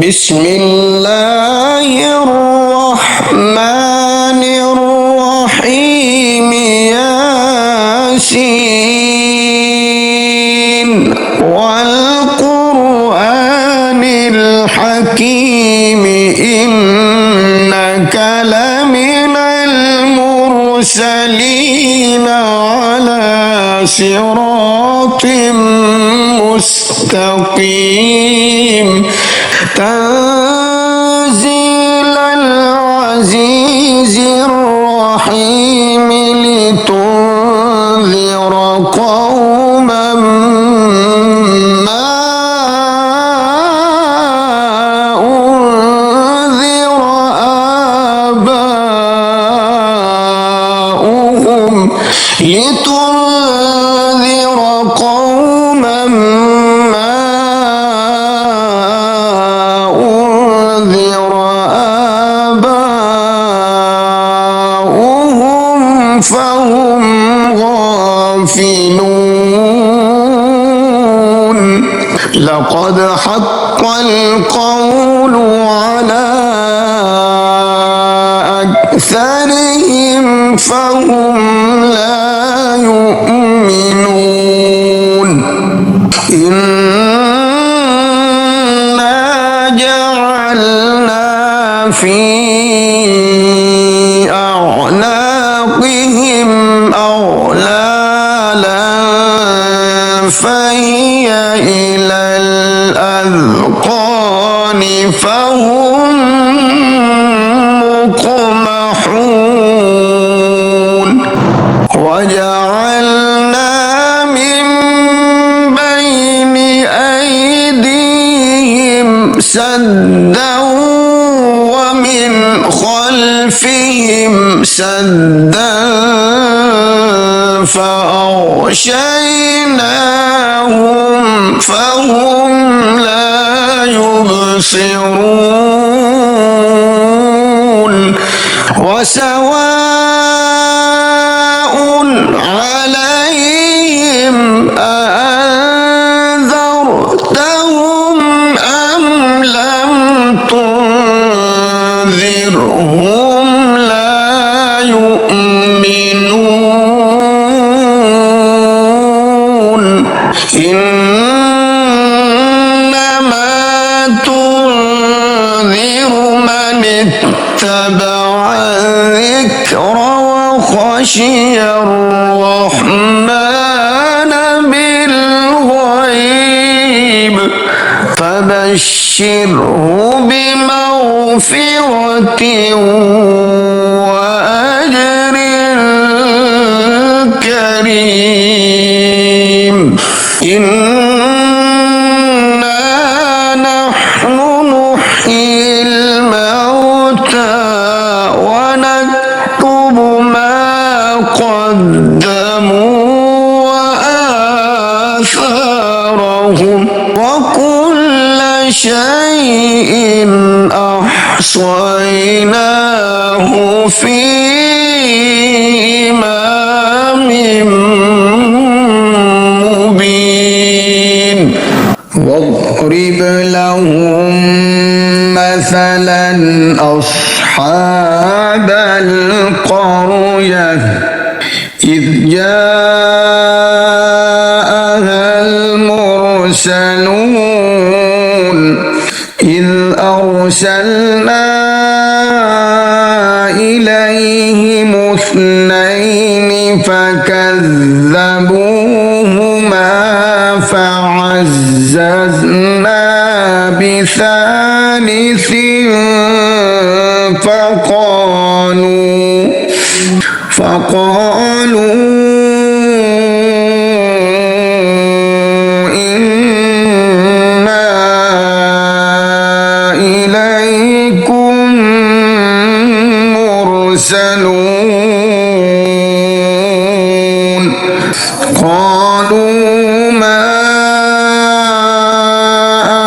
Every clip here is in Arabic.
بسم الله الرحمن الرحيم ياسين والقرآن الحكيم إنك لمن المرسلين على صراط مستقيم تنزيل العزيز الرحيم لتنذر قوما ما أنذر آباؤهم فهم غافلون لقد حق القول على أكثرهم فهم لا يؤمنون إنا جعلنا في أعناقهم أغلالا فهي إلى الأذقان فهم مقمحون وجعلنا من بين أيديهم سدا ومن خلفهم سدا فأغشيناهم فهم لا يبصرون وسواء عليهم أأنذرتهم أم لم تنذرهم لا يؤمنون إنما تنذر من اتبع الذكر وخشي الرحمن بالغيب فبشره بمغفرة وأجر كريم إنا نحن نحيي الموتى ونكتب ما قدموا وآثارهم وكل شيء أحصيناه في إمام مبين واضرب لهم مثلا أصحاب القرية إذ جاءها المرسلون إذ أرسلنا إليهم اثنين فكذبوهما فعززنا بثالث فقالوا إنا إليكم مرسلون قالوا ما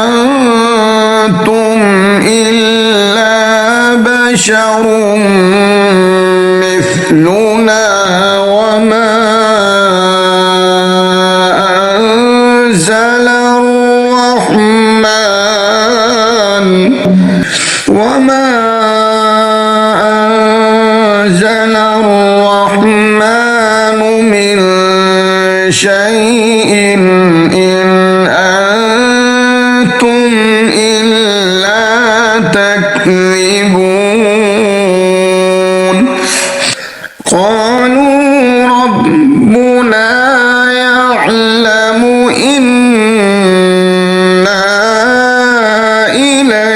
أنتم إلا بشر مثلنا وما أنزل الرحمن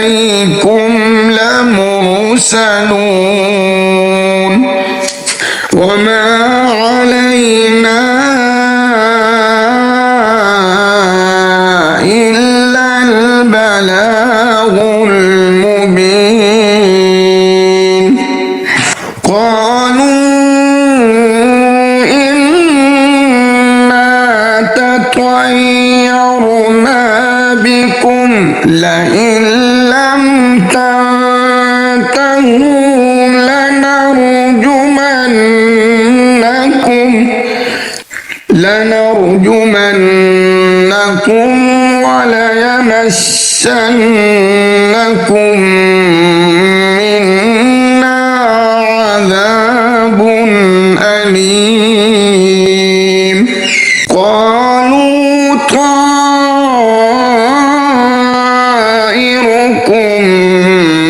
إليكم لمرسلون وما علينا إلا البلاغ المبين قالوا إنا تطيرنا بكم لئن لم تنتهوا لنرجمنكم وليمسنكم منا عذاب أليم قالوا طائركم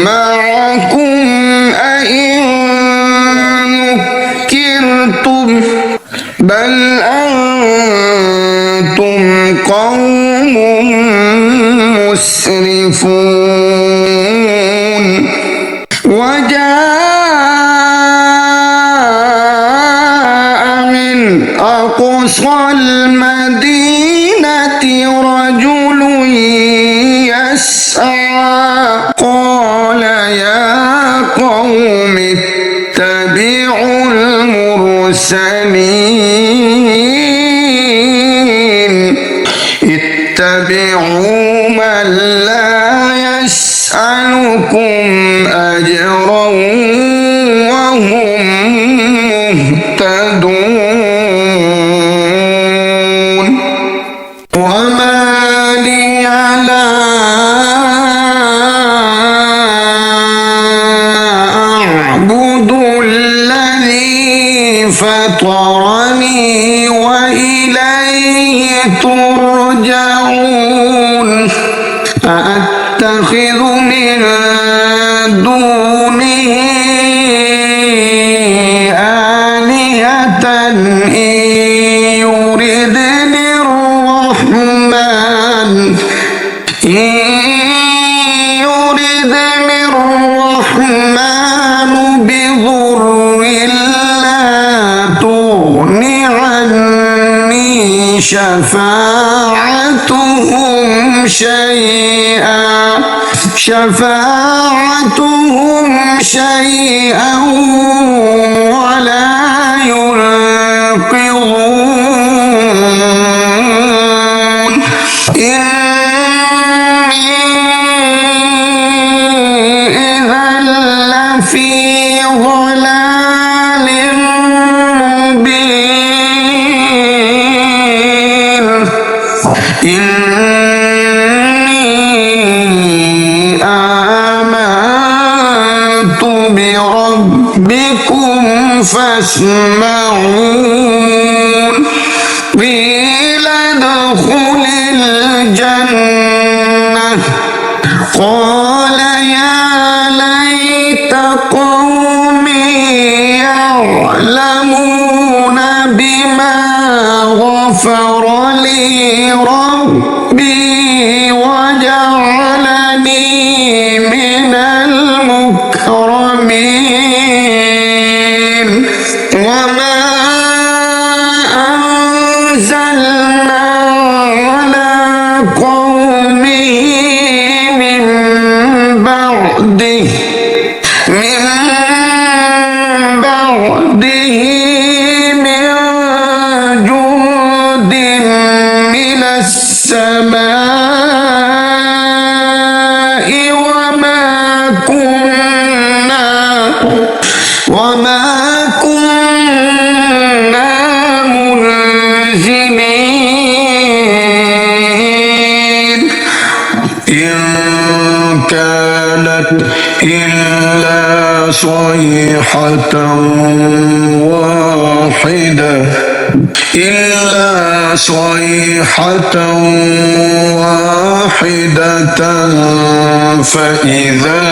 معكم أئن ذكرتم بل أنتم قوم مسرفون وجاء من أقصى المدينة رجل يسعى قال يا قوم اتبعوا المرسلين اتبعوا من لا يسألكم أجرا وهم مهتدون وما لي لا أعبد الذي فطرني وإليه ترجعون أأتخذ من دونه آلهة إن يردني الرحمن بضر لا تغن عني شفاعتهم شيئا ولا ينقذون إني إذا لفي ضلال مبين إني آمنت بربكم فاسمعون قيل ادخل الجنة قال يا ليت قومي يعلمون بما غفر لي ربي وجعلني من المكرمين وما أنزلنا على قومه من بعده من جند من السماء وما كنا منزلين إن كانت إلا صيحة واحدة فإذا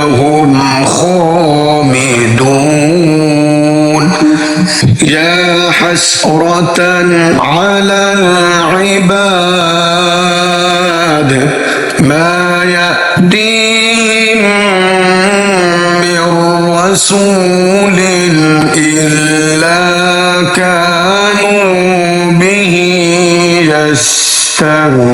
هم خامدون يا حسرة على العباد ما يأتيهم رسول إلا كانوا به يستهزئون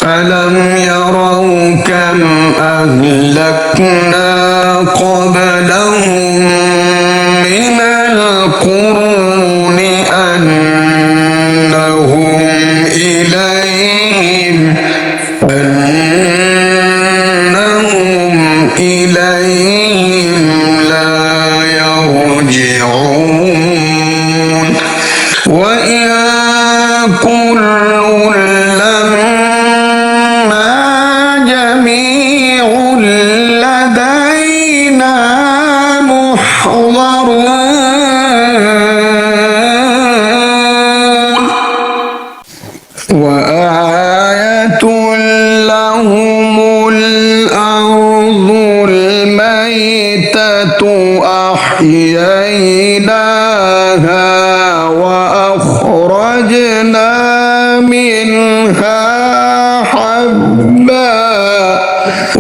ألم يروا كم أهلكنا قبلهم من القرون أنهم إليهم لا يرجعون وإن كل لما جميع لدينا محضرون وآية لهم الأرض الميتة أحييناها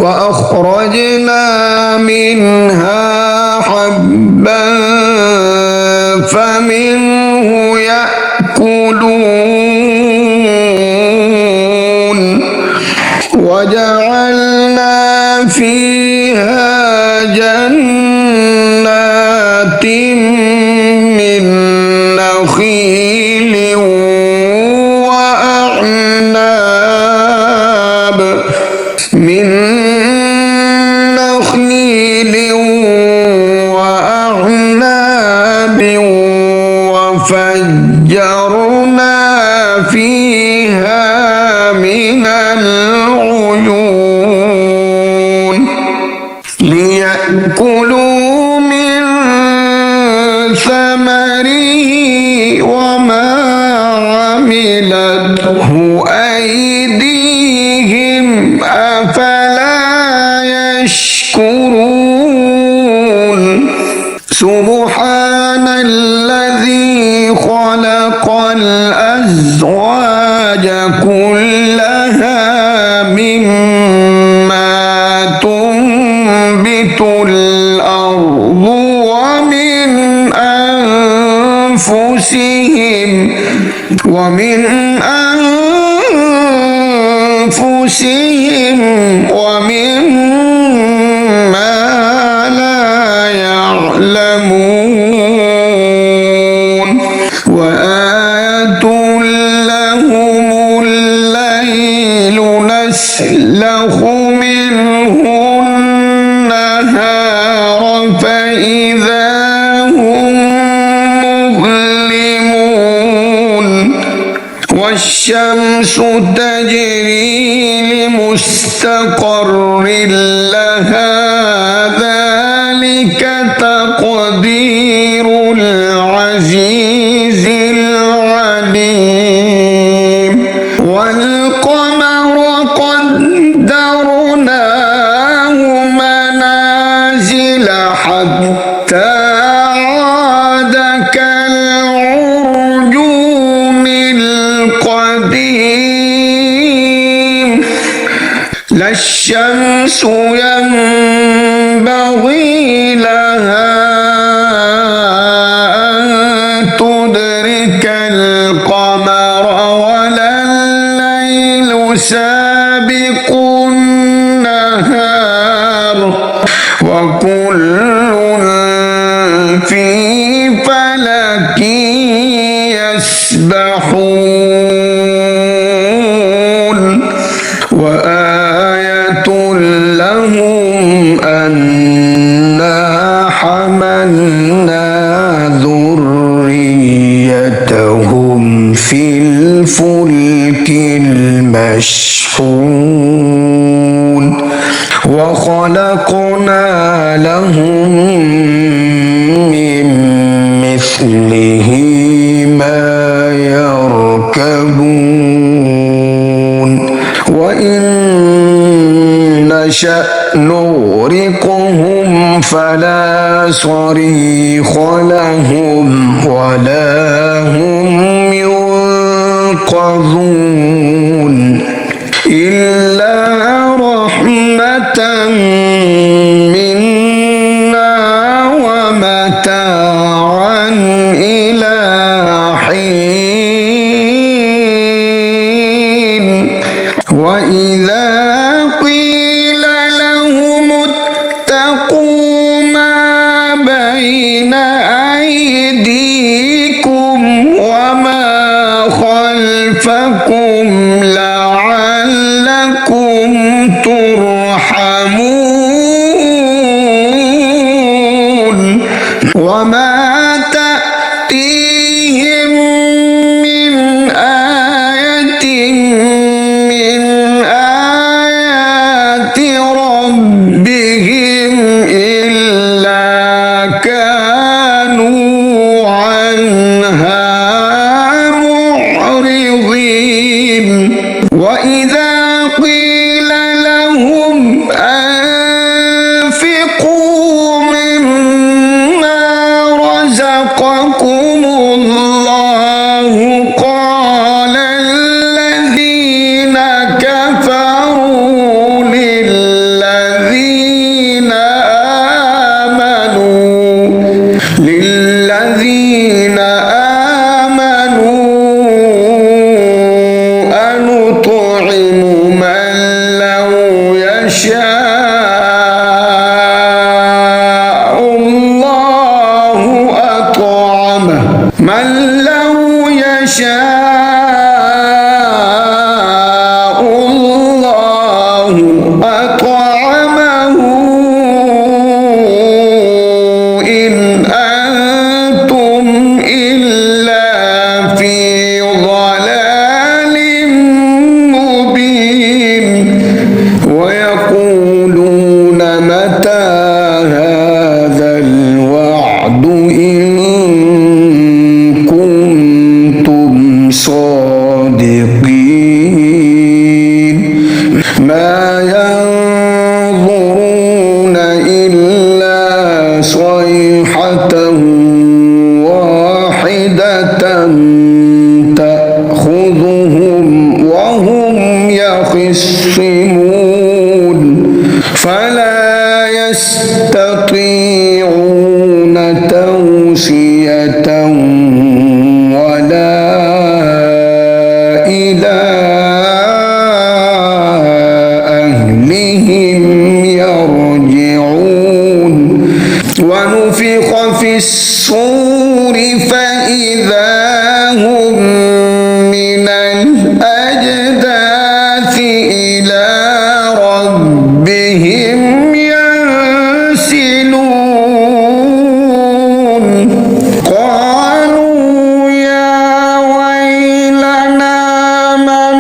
وأخرجنا منها حبا فمنه يأكلون وجعلنا فيها جنات من نخيل وأعناب وفجرنا فيها من العيون ليأكلوا من ثمره وما عملته أيديهم أفلا يشكرون سبحان الذي خلق الأزواج كلها مما تنبت الأرض ومن أنفسهم ومما لا يعلمون وآية لهم الليل نسلخ منه النهار فإذا هم مظلمون والشمس تجري لمستقر لها ذلك تقدير العزيز العليم والقمر قدرناه منازل حتى عاد كالعرجون القديم لا الشمس ينبغي لها أن تدرك القمر ولا الليل سابق النهار وكل في فلك يسبحون وآية لهم أنا حملنا ذريتهم في الفلك المشحون وخلقنا لهم من مثله ما يركبون وإن نشأ نغرقهم فلا صريخ لهم ولا هم ينقذون إلا رحمة وإذا قيل لهم اتقوا ما بين أيديكم وما خلفكم لعلكم ترحمون وما تأتيهم من آية من آيات ربهم إلا كانوا عنها معرضين وإذا قيل لهم أنفقوا مما رزقكم الله قال الذين كفروا للذين آمنوا أنطعم من لو يشاء الله أطعمه من لو يشاء الله أطعمه إن أنتم إلا في ضلال مبين ويقولون متى هذا الوعد إن كنتم صادقين ما ينظرون إلا صيحة واحدة تأخذهم وهم يخصمون فلا يستطيعون توصية ولا إلى أهلهم يرجعون ونفخ في الصور فإذا هم من الأجداث إلى ربهم ينسلون قالوا يا ويلنا من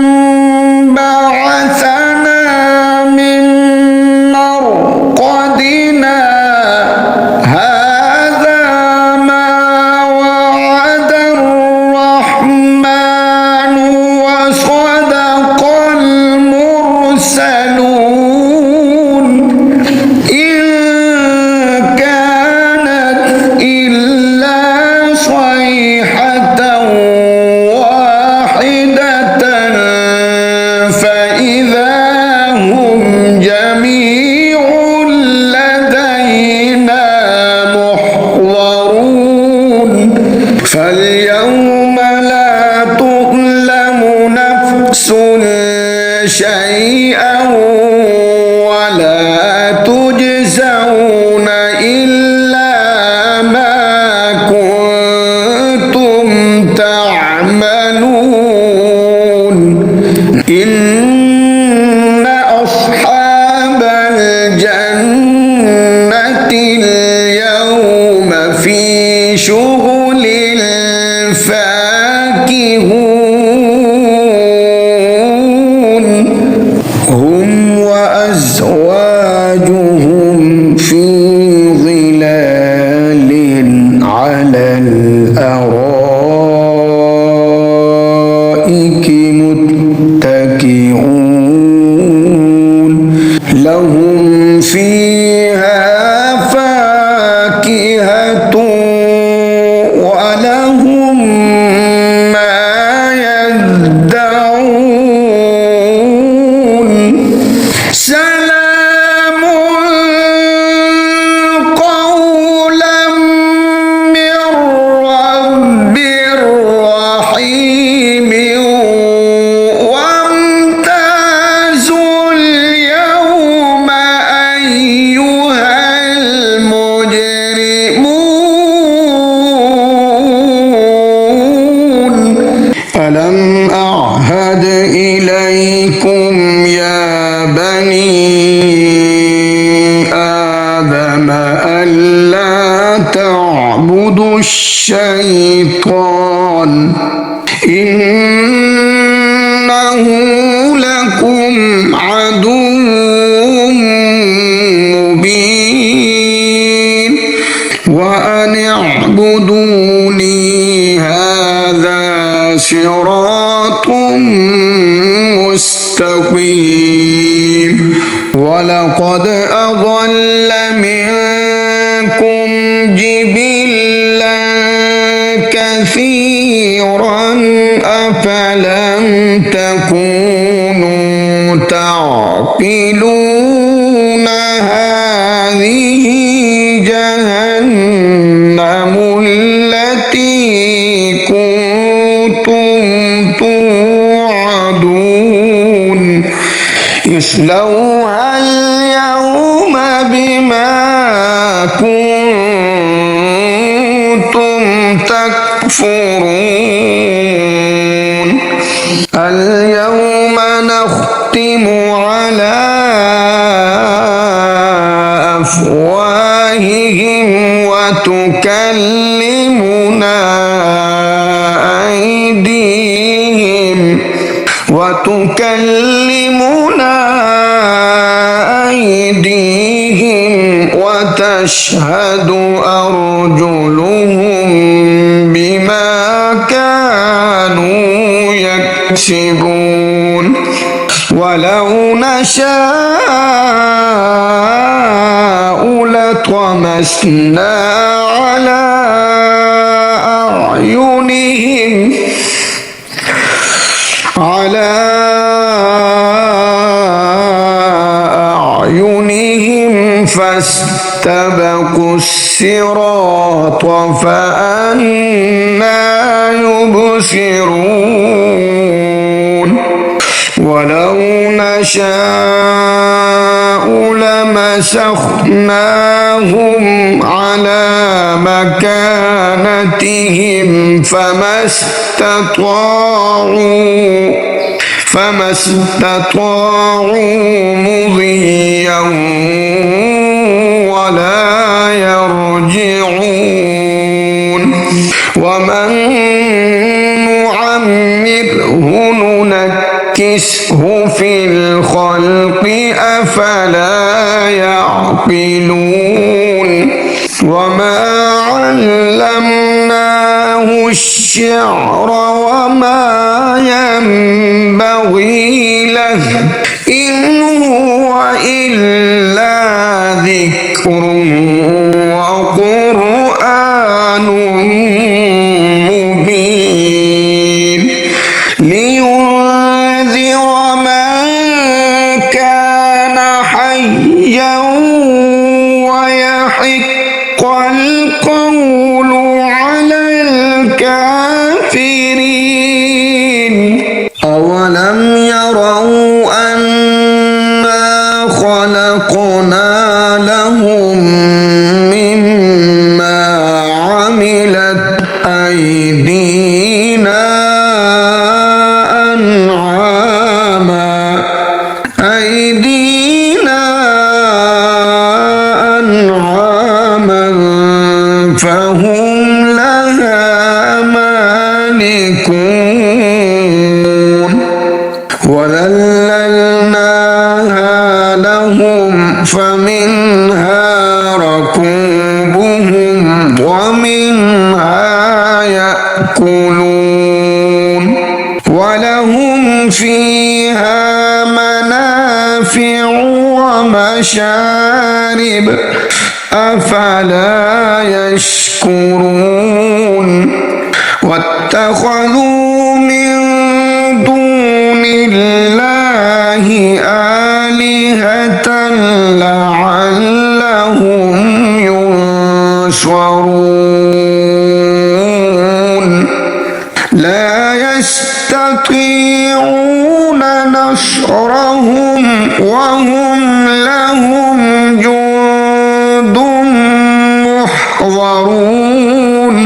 بعثنا من مرقدنا هذا ما وعد الرحمن وصدق المرسلون إن كانت إلا صيحة واحدة فإذا هم جميع لدينا محضرون فاليوم لا تظلم نفس شيئا ولا تجزون إلا ما كنتم تعملون إن أصحاب الجنة اليوم في شغل فاكهون هم وأزواجهم في ظلال على الأرائك متكئون إليكم يا بني آدم ألا تعبدوا الشيطان إنه لكم عدو مبين وأن اعبدوني هذا صراط مستقيم ولقد أضل منكم جبلا كثيرا أفلم تكونوا تعقلون هذه جهنم التي كنتم توعدون اصلوها اليوم بما كنتم تكفرون اليوم نختم على أفواههم وتكلمنا أيديهم وتشهد أرجلهم بما كانوا يكسبون ولو نشاء لطمسنا على أعينهم فاستبقوا الصراط فأنى يبصرون ولو نشاء لمسخناهم على مكانتهم فما استطاعوا مضيا ولا يرجعون ومن نعمره ننكسه في الخلق أفلا يعقلون وما علمناه الشعر وما ينبغي له إن هو إلا ذكر وقرآن مبين لينذر من كان حيا ويحق القول على الكافرين أولم يروا أنا خلقنا لهم مما عملت أيدينا أنعاما فهم لها مالكون وذللناها لهم فمنها ركوبهم ومنها يأكلون ولهم فيها منافع ومشارب أفلا يشكرون واتخذوا من دون الله آلهة لعلهم ينصرون لا يستطيعون نصرهم وهم لهم جند محضرون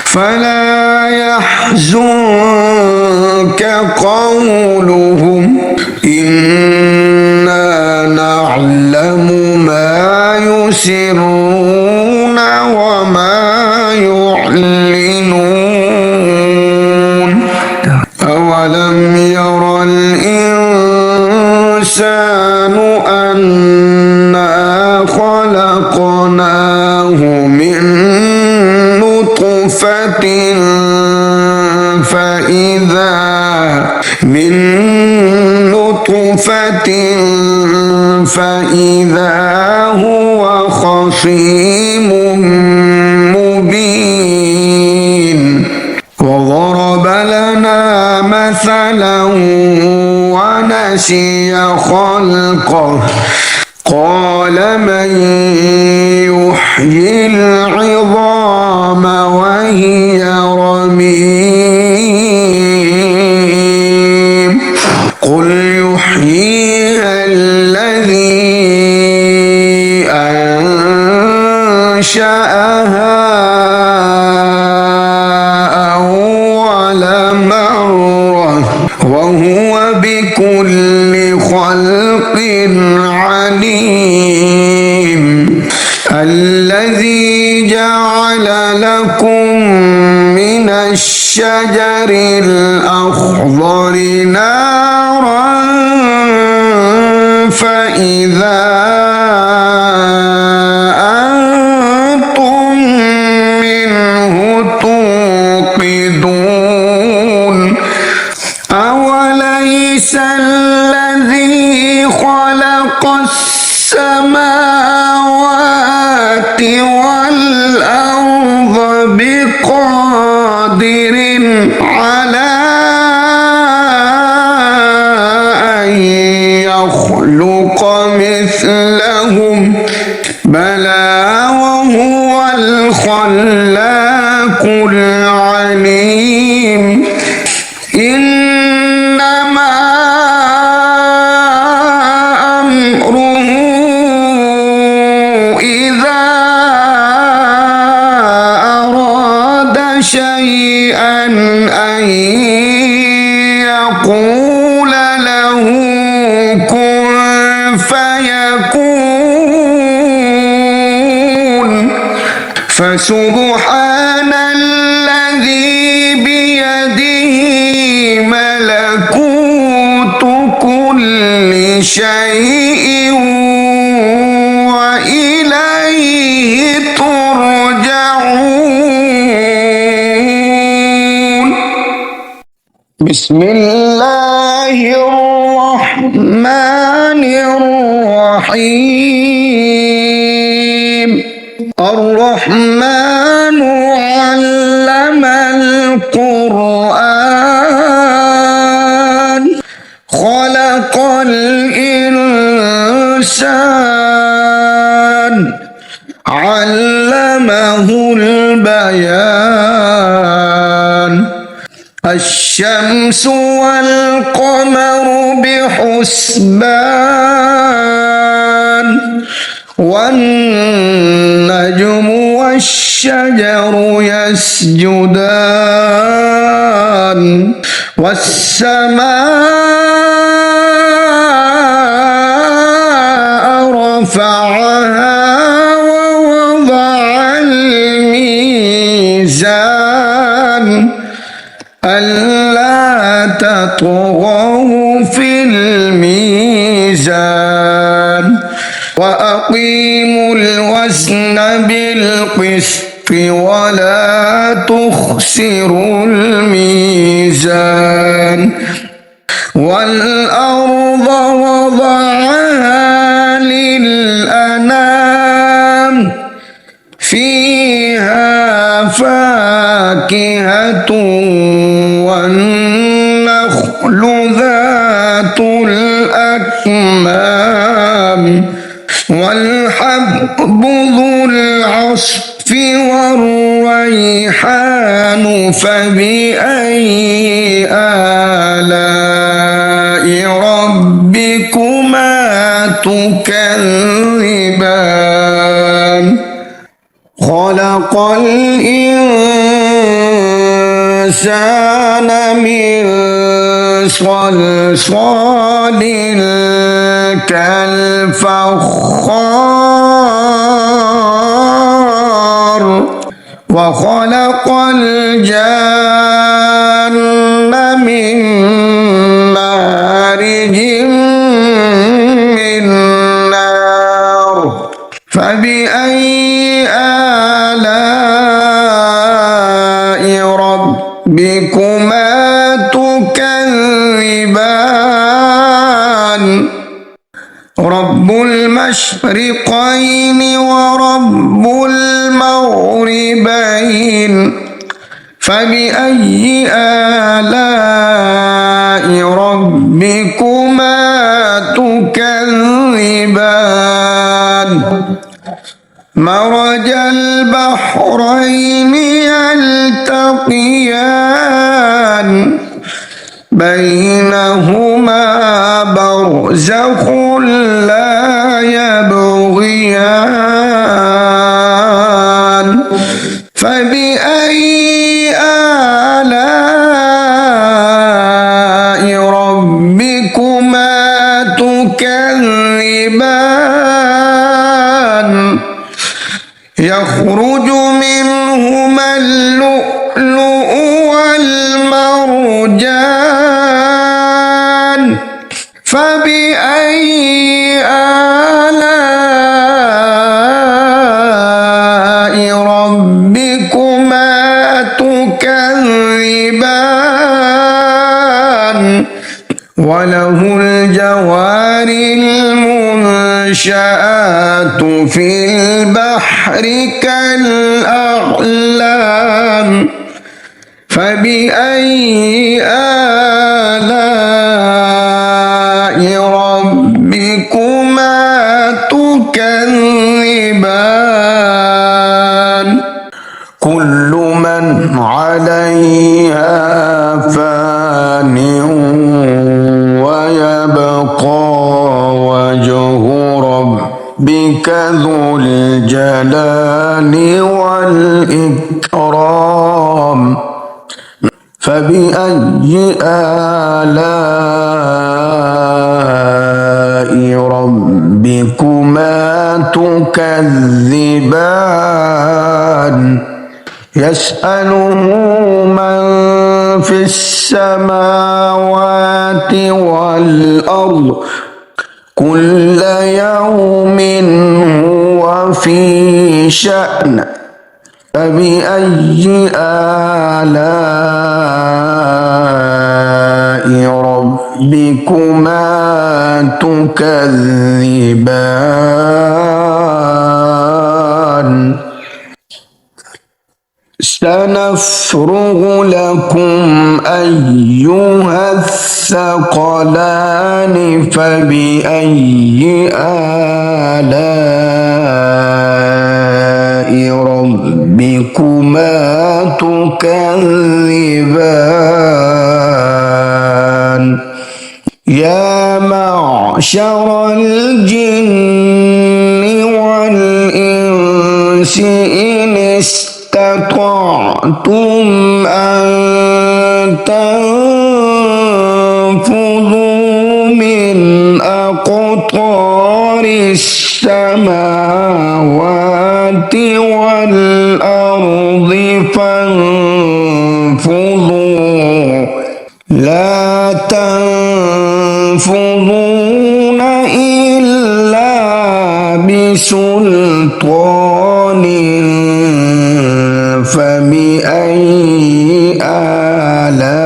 فلا يحزنك قولهم نطفة فإذا هو خصيم مبين وضرب لنا مثلا ونسي خلقه قال من يحيي العظام وهي رميم قل يحييها الذي أنشأها أول مرة وهو بكل خلق عليم الذي جعل لكم من الشجر الأخضر نارا فإذا أنتم منه توقدون أوليس الذي خلق السماوات والأرض بقادر على أن يخلق مثلهم بلى وهو الخلاق العليم إنما أمره إذا أراد شيئا أن يقول له كن فيكون فسبحان الذي بيده ملكوت كل شيء وإليه ترجعون بسم الله الرحمن الرحيم الرحمن علم القرآن خلق الإنسان علمه البيان الشمس والقمر بحسبان والنجم والشجر يسجدان والسماء رفعها ووضع الميزان ألا تطغوا في الميزان وأقيموا الوزن بالقسط ولا تخسروا الميزان والأرض وضعها للأنام فيها فاكهة والنخل ذات الأكمام والحب ذو العصف والريحان فبأي آلاء ربكما تكذبان خلق الإنسان من صلصال كالفخار وخلق الجان من مارج من نار فبأي آلاء ربكما تكذبان رب المشرقين ورب المغربين فبأي آلاء ربكما تكذبان مرج البحرين يلتقيان بينهما برزخ لا يبغيان فبأي آلاء ربكما تكذبان يخرج منهما اللؤلؤ والمرجان فبأي آلاء ربكما تكذبان وله الجوار المنشآت في البحر كالأعلام فبأي آلاء ربكما تكذبان كل من عليها فان ويبقى وجه ربك ذو الجلال والإكرام فبأي آلاء ربكما تكذبان يسأله من في السماوات والأرض كل يوم هو في شأن فبأي آلاء ربكما تكذبان سنفرغ لكم أيها الثقلان فبأي آلاء ربكما تكذبان يا معشر الجن والإنس إن استطعتم أن تنفذوا من أقطار السماوات والأرض فانفذوا لا تنفذون إلا بسلطان فبأي آلاء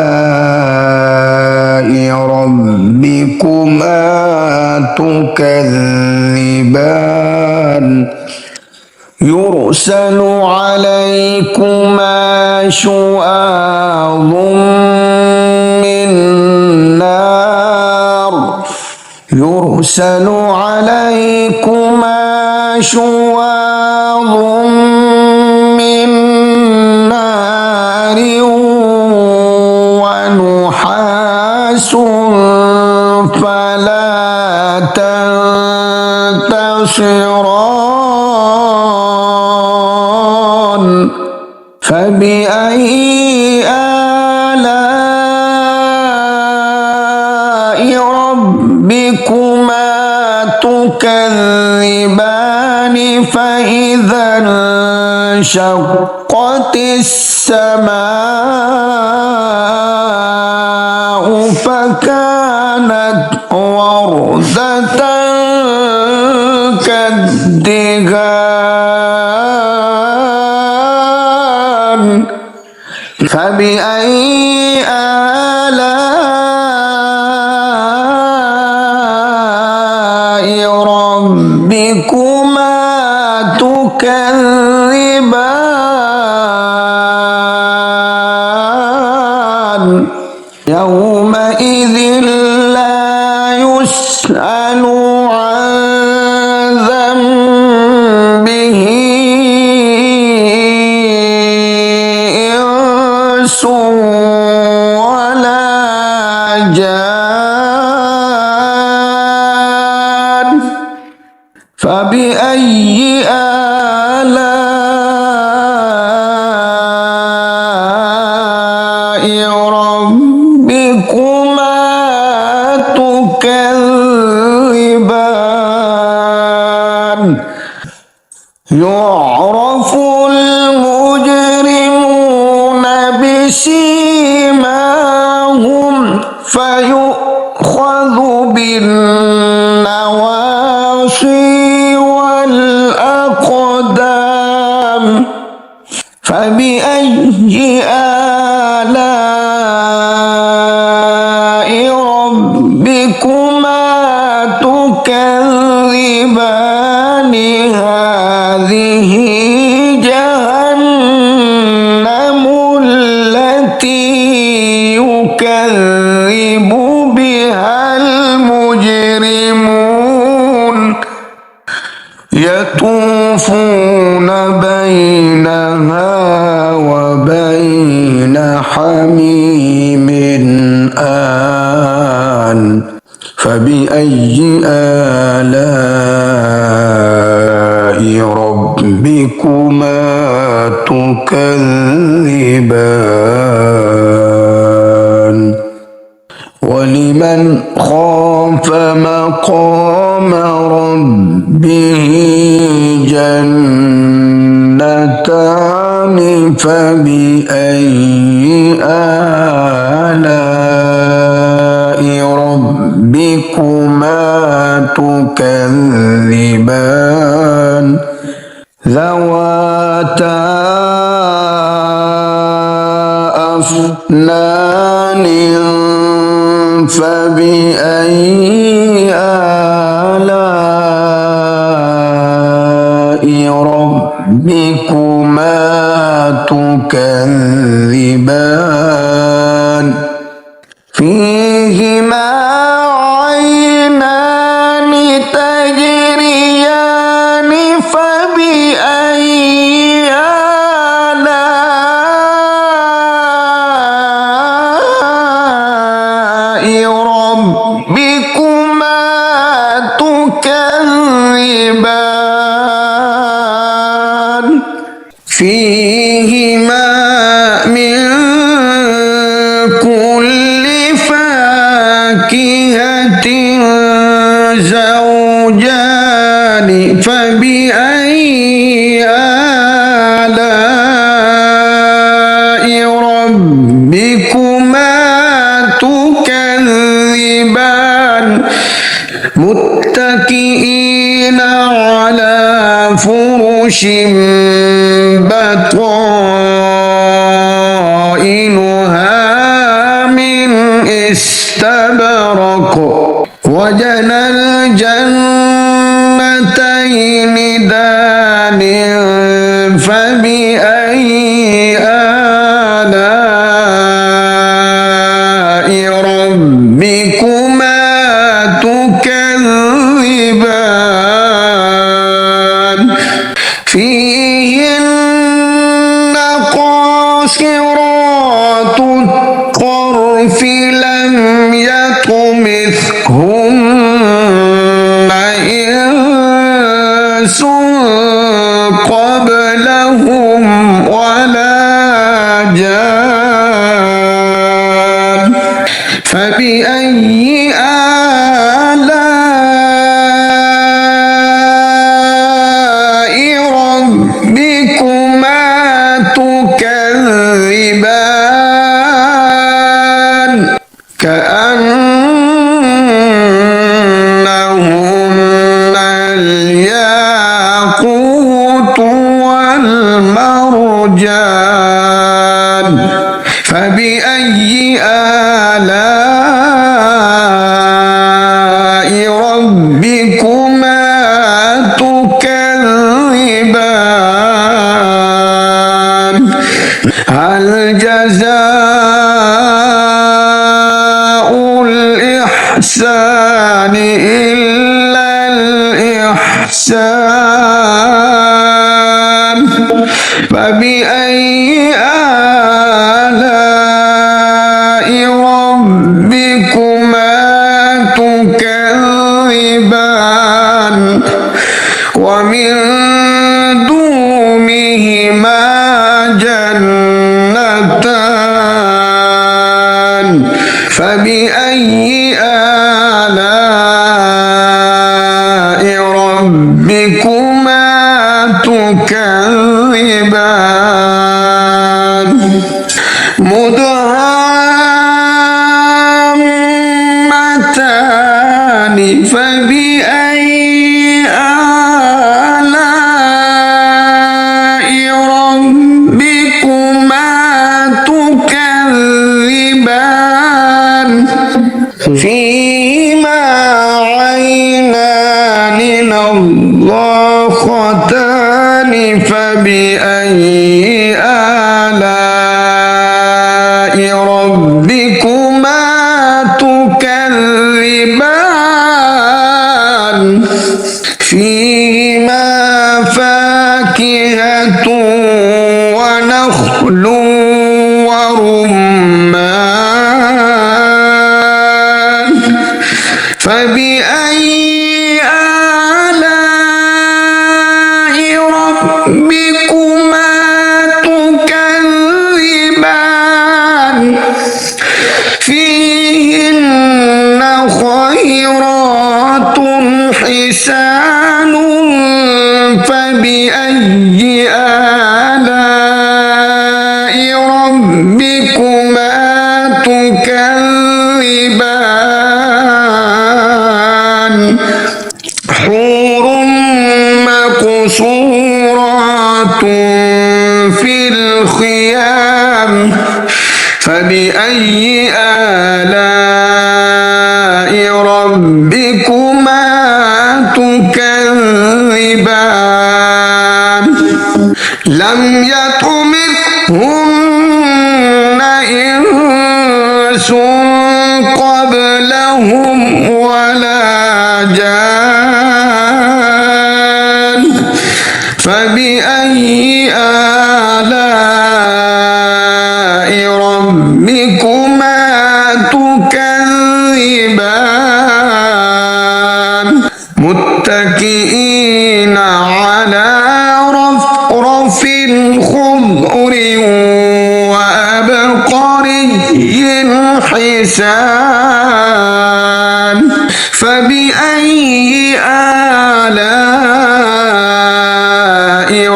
ربكما تكذبان يرسل عليكما شواظ من نار يرسل عليكما شواظ من نار ونحاس فلا تنتصران فبأي آلاء ربكما تكذبان فإذا انشقت السماء فكانت وردة كالدهان فبأي آلاء ربكما تكذبان يومئذ لا يسأل عن ذنبه إنس ولا جان فبأي آلاء ربكما تكذبان يعرف المجرمون بسيماهم فيؤخذ بالنواصي والأقدام فبأي آلاء ربكما تكذبان هذه جهنم التي يكذب بها المجرمون يطوفون بينها وبين حميم آن فبأي آلاء ربكما تكذبان ولمن خاف مقام ربه جنتان فبأي آلاء ربكما تكذبان ذواتا أفنان فبأي آلاء ربكما تكذبان فيهما عينان تجريان فبأي آلاء ربكما تكذبان فيهما من كل فاكهة زوجان فبأي آلاء ربكما تكذبان متكئين على فرش بطائنها من استبرق وجنى الجنتين دان فبأي آلاء ربكما تكذبان فيهن قاصرات الطرف لم يطمثهن إنس قبلهم ولا جان فبأي آلاء ربكما تكذبان كأنهن الياقوت والمرجان فبأي آلاء إلا الإحسان فبأي آلاء ربكما تكذبان ومن دونهما جنتان فبأي آلاء ربكما تكذبان مدهامتان فبأي آلاء ربكما تكذبان فيهما عينان نضاختان فبأي آلاء ربكما تكذبان فيهما فاكهة ونخل ورمان فبأي آلاء ربكما تكذبان فيهن خيرات حسان فبأي آلاء ربكما تكذبان حور مقصورات في الخيام فبأي آلاء ربكما تكذبان لم يطمثهن إنس قبلهم ولا جان فبأي آلاء ربكما تكذبان متكئين على رفرف خضر وأبقري حسان فبأي آلاء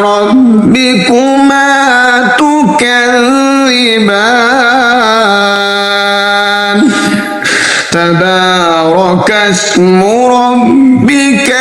ربكما تكذبان تبارك اسم ربك